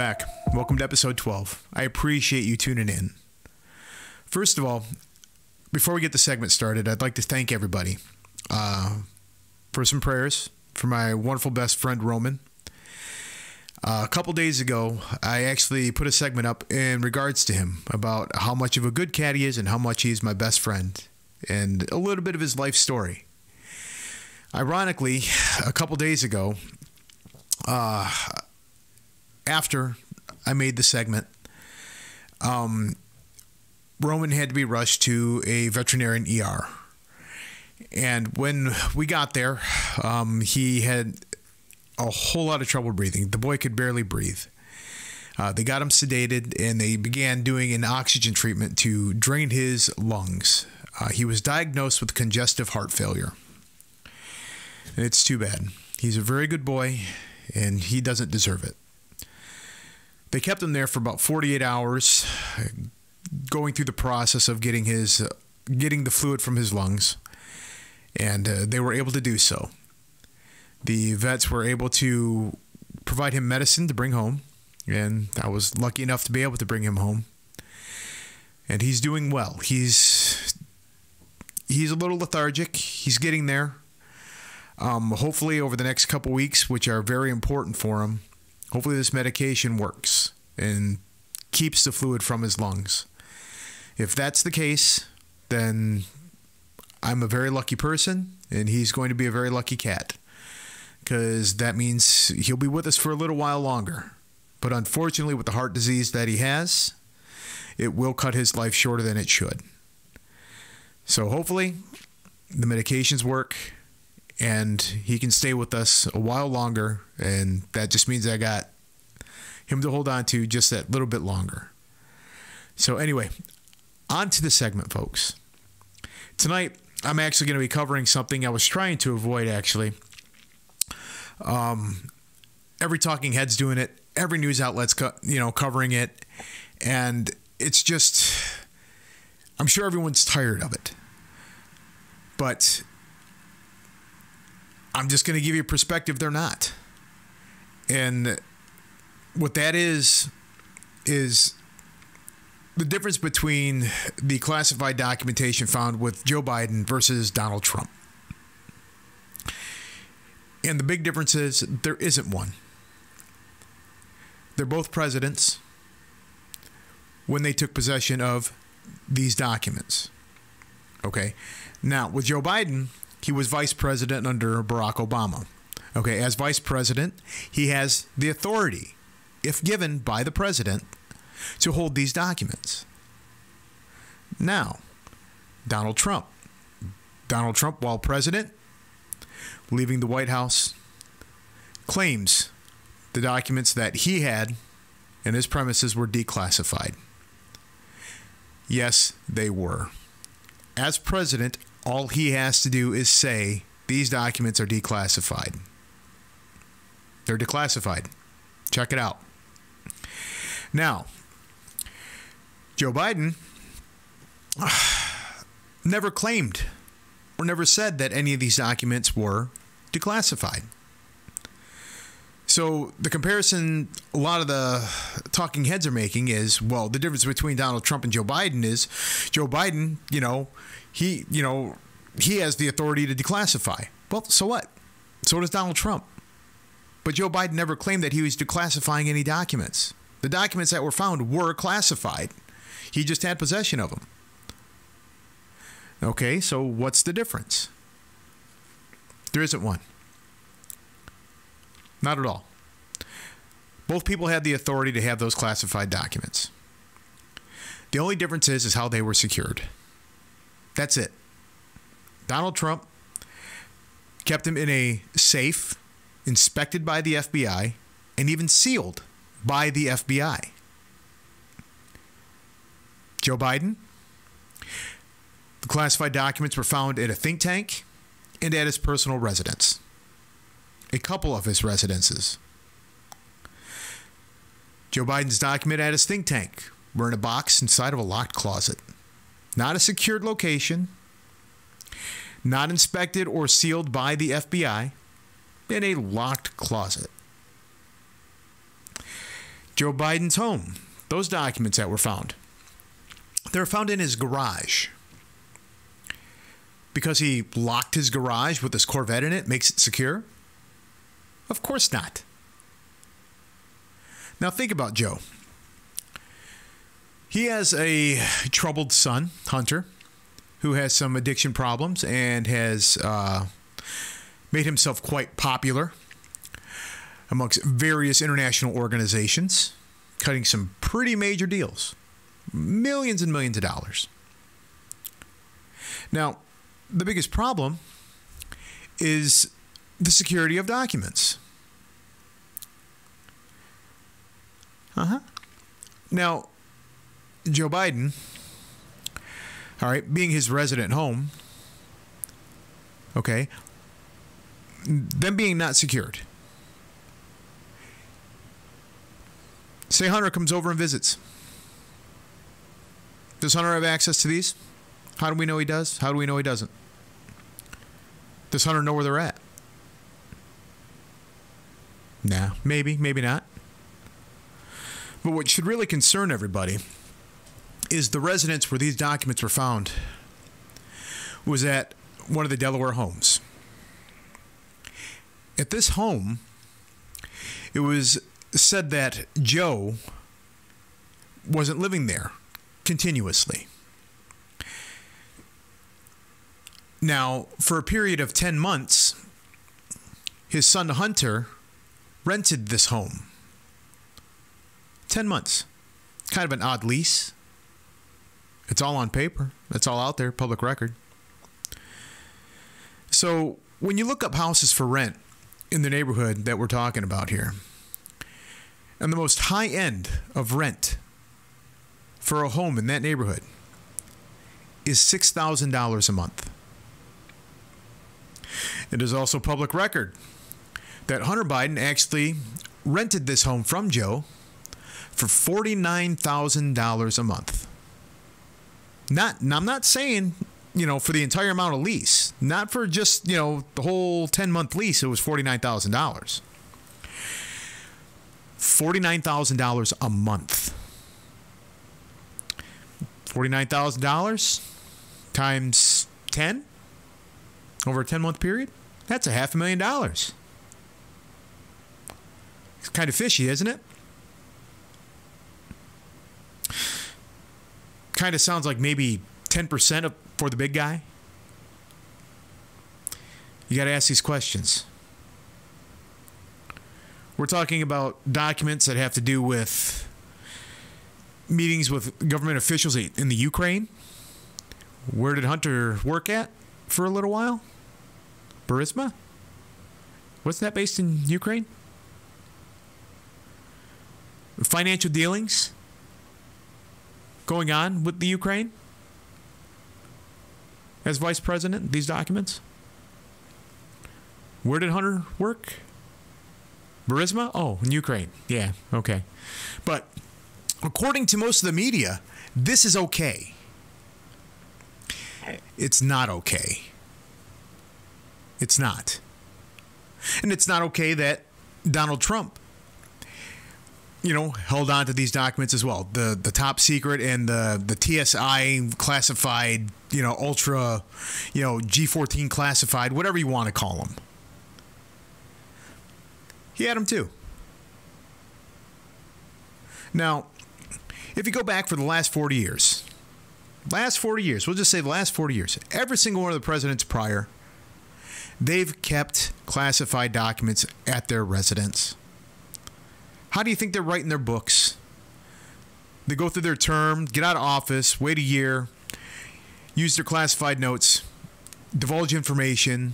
back. Welcome to episode 12. I appreciate you tuning in. First of all, before we get the segment started, I'd like to thank everybody for some prayers for my wonderful best friend, Roman. A couple days ago, I actually put a segment up in regards to him about how much of a good cat he is and how much he's my best friend and a little bit of his life story. Ironically, a couple days ago, after I made the segment, Roman had to be rushed to a veterinarian ER. And when we got there, he had a whole lot of trouble breathing. The boy could barely breathe. They got him sedated, and they began doing an oxygen treatment to drain his lungs. He was diagnosed with congestive heart failure. And it's too bad. He's a very good boy, and he doesn't deserve it. They kept him there for about 48 hours, going through the process of getting the fluid from his lungs, and they were able to do so. The vets were able to provide him medicine to bring home, and I was lucky enough to be able to bring him home. And he's doing well. He's a little lethargic. He's getting there. Hopefully over the next couple weeks, which are very important for him, hopefully this medication works and keeps the fluid from his lungs. If that's the case, then I'm a very lucky person, and he's going to be a very lucky cat, because that means he'll be with us for a little while longer. But unfortunately, with the heart disease that he has, it will cut his life shorter than it should. So hopefully the medications work and he can stay with us a while longer, and that just means I got him to hold on to just that little bit longer. So anyway, on to the segment, folks. Tonight, I'm actually going to be covering something I was trying to avoid, actually. Every talking head's doing it. Every news outlet's covering it. And it's just, I'm sure everyone's tired of it. But I'm just going to give you a perspective they're not. And what that is the difference between the classified documentation found with Joe Biden versus Donald Trump. And the big difference is there isn't one. They're both presidents when they took possession of these documents. Okay. Now, with Joe Biden, he was vice president under Barack Obama. Okay. As vice president, he has the authority, if given by the president, to hold these documents. Now, Donald Trump. Donald Trump, while president, leaving the White House, claims the documents that he had in his premises were declassified. Yes, they were. As president, all he has to do is say these documents are declassified. They're declassified. Check it out. Now, Joe Biden never claimed or never said that any of these documents were declassified. So the comparison a lot of the talking heads are making is, well, the difference between Donald Trump and Joe Biden is Joe Biden, he has the authority to declassify. Well, so what? So does Donald Trump. But Joe Biden never claimed that he was declassifying any documents. The documents that were found were classified. He just had possession of them. Okay, so what's the difference? There isn't one. Not at all. Both people had the authority to have those classified documents. The only difference is how they were secured. That's it. Donald Trump kept them in a safe, inspected by the FBI, and even sealed by the FBI. Joe Biden, the classified documents were found at a think tank and at his personal residence. A couple of his residences. Joe Biden's document at his think tank were in a box inside of a locked closet. Not a secured location, not inspected or sealed by the FBI, in a locked closet. Joe Biden's home, those documents that were found, they were found in his garage. Because he locked his garage with his Corvette in it makes it secure? Of course not. Now think about Joe. He has a troubled son, Hunter, who has some addiction problems and has made himself quite popular amongst various international organizations, cutting some pretty major deals, millions and millions of dollars. Now, the biggest problem is the security of documents. Now, Joe Biden, all right, being his resident home, okay, them being not secured. Say Hunter comes over and visits. Does Hunter have access to these? How do we know he does? How do we know he doesn't? Does Hunter know where they're at? Nah, maybe, maybe not. But what should really concern everybody is the residence where these documents were found was at one of the Delaware homes. At this home, it was said that Joe wasn't living there continuously. Now, for a period of 10 months, his son Hunter rented this home. 10 months. Kind of an odd lease. It's all on paper. It's all out there, public record. So when you look up houses for rent in the neighborhood that we're talking about here, and the most high end of rent for a home in that neighborhood is $6,000 a month. It is also public record that Hunter Biden actually rented this home from Joe for $49,000 a month. I'm not saying, for the entire amount of lease, not for just, the whole 10-month lease, it was $49,000. $49,000 a month. $49,000 times 10 over a 10-month period, that's $500,000. It's kind of fishy, isn't it? Kind of sounds like maybe 10% for the big guy. You got to ask these questions. We're talking about documents that have to do with meetings with government officials in the Ukraine. Where did Hunter work at for a little while? Burisma? Wasn't that based in Ukraine? Financial dealings going on with the Ukraine as vice president, these documents. Where did Hunter work? Burisma? Oh, in Ukraine. Yeah, okay. But according to most of the media, this is okay. It's not okay. It's not. And it's not okay that Donald Trump, held on to these documents as well. The top secret and the TSI classified, ultra, G14 classified, whatever you want to call them. He had them too. Now, if you go back for the last 40 years, we'll just say the last 40 years, every single one of the presidents prior, they've kept classified documents at their residence. How do you think they're writing their books? They go through their term, get out of office, wait a year, use their classified notes, divulge information,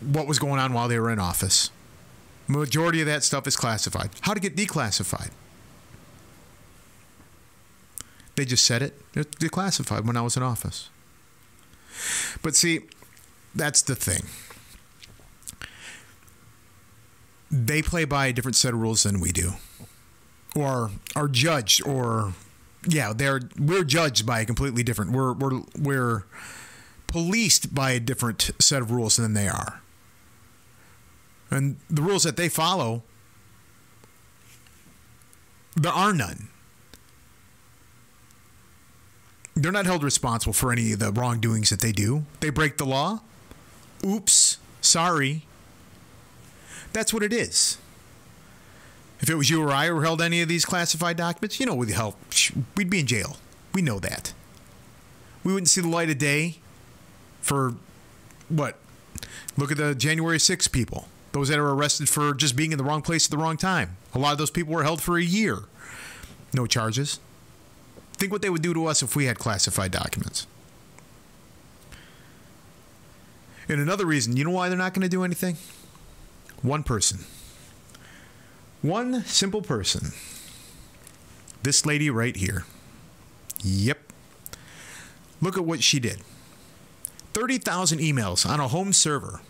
what was going on while they were in office. Majority of that stuff is classified. How to get declassified? They just said it. It's declassified when I was in office. But see, that's the thing. They play by a different set of rules than we do, or are judged, we're judged by a completely different. We're policed by a different set of rules than they are, and the rules that they follow There are none. They're not held responsible for any of the wrongdoings that they do. They break the law. Oops, sorry. That's what it is. If it was you or I who held any of these classified documents, you know, we'd be in jail. We know that. We wouldn't see the light of day for what? Look at the January 6th people. Those that are arrested for just being in the wrong place at the wrong time. A lot of those people were held for a year. No charges. Think what they would do to us if we had classified documents. And another reason, you know why they're not going to do anything? One person. One simple person. This lady right here. Yep. Look at what she did. 30,000 emails on a home server.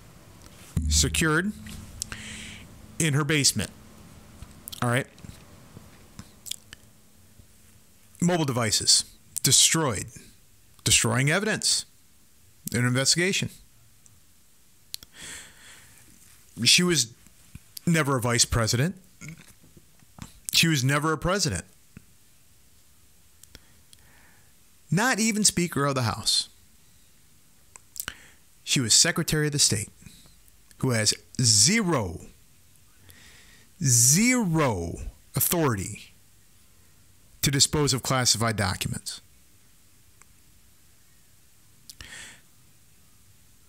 Secured in her basement. All right. Mobile devices destroyed, destroying evidence in an investigation. She was never a vice president. She was never a president. Not even Speaker of the House. She was Secretary of the State, who has zero authority to dispose of classified documents.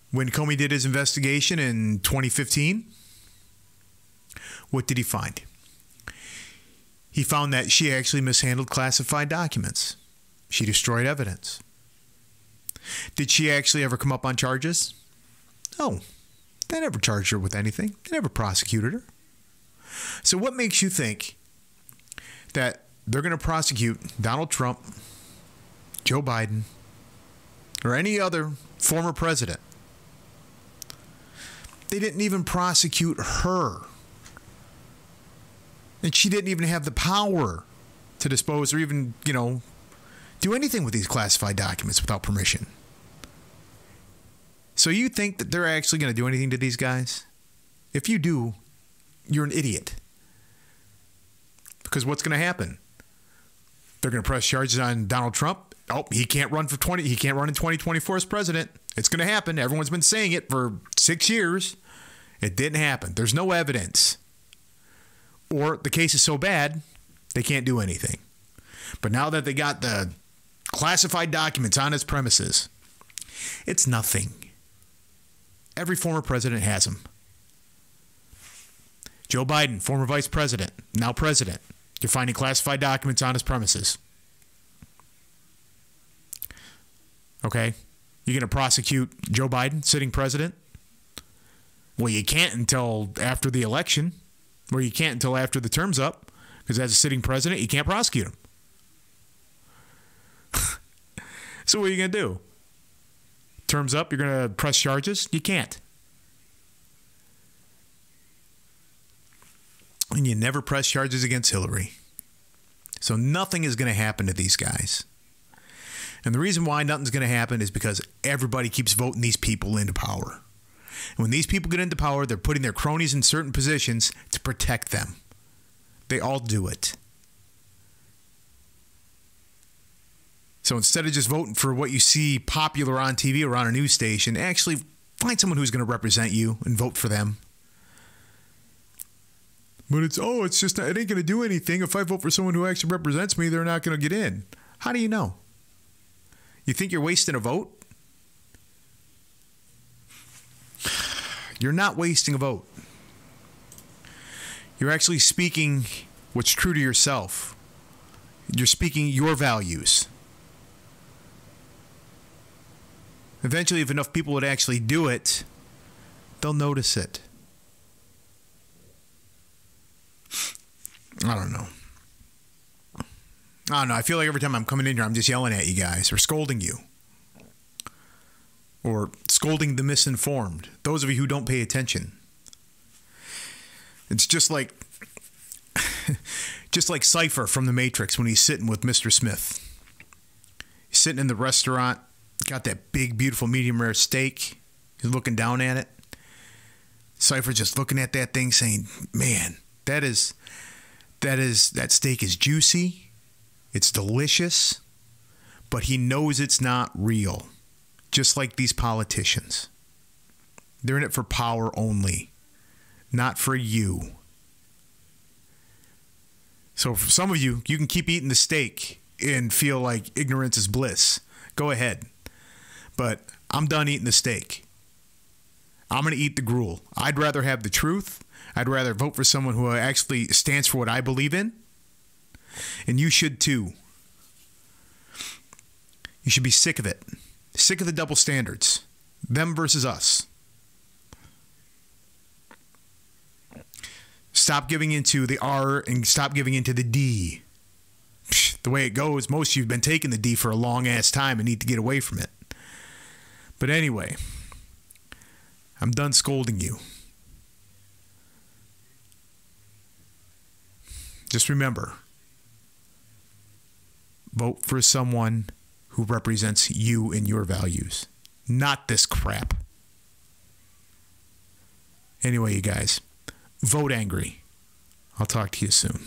When Comey did his investigation in 2015, what did he find? He found that she actually mishandled classified documents. She destroyed evidence. Did she actually ever come up on charges? No. They never charged her with anything. They never prosecuted her. So what makes you think that they're going to prosecute Donald Trump, Joe Biden, or any other former president? They didn't even prosecute her. And she didn't even have the power to dispose or even, do anything with these classified documents without permission. So you think that they're actually going to do anything to these guys? If you do, you're an idiot. Because what's going to happen? They're going to press charges on Donald Trump. Oh, he can't run he can't run in 2024 as president. It's going to happen. Everyone's been saying it for 6 years. It didn't happen. There's no evidence. Or the case is so bad, they can't do anything. But now that they got the classified documents on his premises, it's nothing. Every former president has them. Joe Biden, former vice president, now president. You're finding classified documents on his premises. Okay? You're going to prosecute Joe Biden, sitting president? Well, you can't until after the election, or you can't until after the term's up, because as a sitting president, you can't prosecute him. So what are you going to do? Term's up, you're going to press charges? You can't. And you never press charges against Hillary. So nothing is going to happen to these guys. And the reason why nothing's going to happen is because everybody keeps voting these people into power. And when these people get into power, they're putting their cronies in certain positions to protect them. They all do it. So instead of just voting for what you see popular on TV or on a news station, actually find someone who's going to represent you and vote for them. But it ain't going to do anything. If I vote for someone who actually represents me, they're not going to get in. How do you know? You think you're wasting a vote? You're not wasting a vote. You're actually speaking what's true to yourself. You're speaking your values. Eventually, if enough people would actually do it, they'll notice it. I don't know. I feel like every time I'm coming in here, I'm just yelling at you guys or scolding you. Or scolding the misinformed. Those of you who don't pay attention. It's just like Cypher from The Matrix when he's sitting with Mr. Smith. He's sitting in the restaurant, got that big, beautiful medium rare steak. He's looking down at it. Cypher's just looking at that thing saying, man, that is that steak is juicy, it's delicious, but he knows it's not real. Just like these politicians. They're in it for power only, not for you. So for some of you, you can keep eating the steak and feel like ignorance is bliss. Go ahead. But I'm done eating the steak. I'm going to eat the gruel. I'd rather have the truth. I'd rather vote for someone who actually stands for what I believe in. And you should too. You should be sick of it. Sick of the double standards. Them versus us. Stop giving into the R and stop giving into the D. The way it goes, most of you have been taking the D for a long ass time and need to get away from it. But anyway, I'm done scolding you. Just remember, vote for someone who represents you and your values, not this crap. Anyway, you guys, vote angry. I'll talk to you soon.